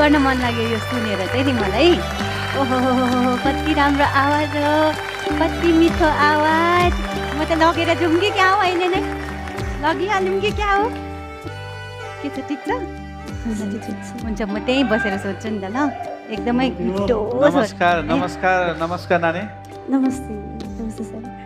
गर्न मन लाग्यो यो सुनेर चाहिँ नि मलाई। ओहो कति राम्रो आवाज हो, कति मिठो आवाज। म त लगेर जाउँ कि क्या हो, अहिले नै लगिहालौँ कि क्या हो? के छ, ठिक छ? हुन्छ, म त्यहीँ बसेर सोध्छु नि त ल। एकदमै मिठो। नमस्कार नमस्कार नमस्कार नानी। नमस्ते नमस्ते सर।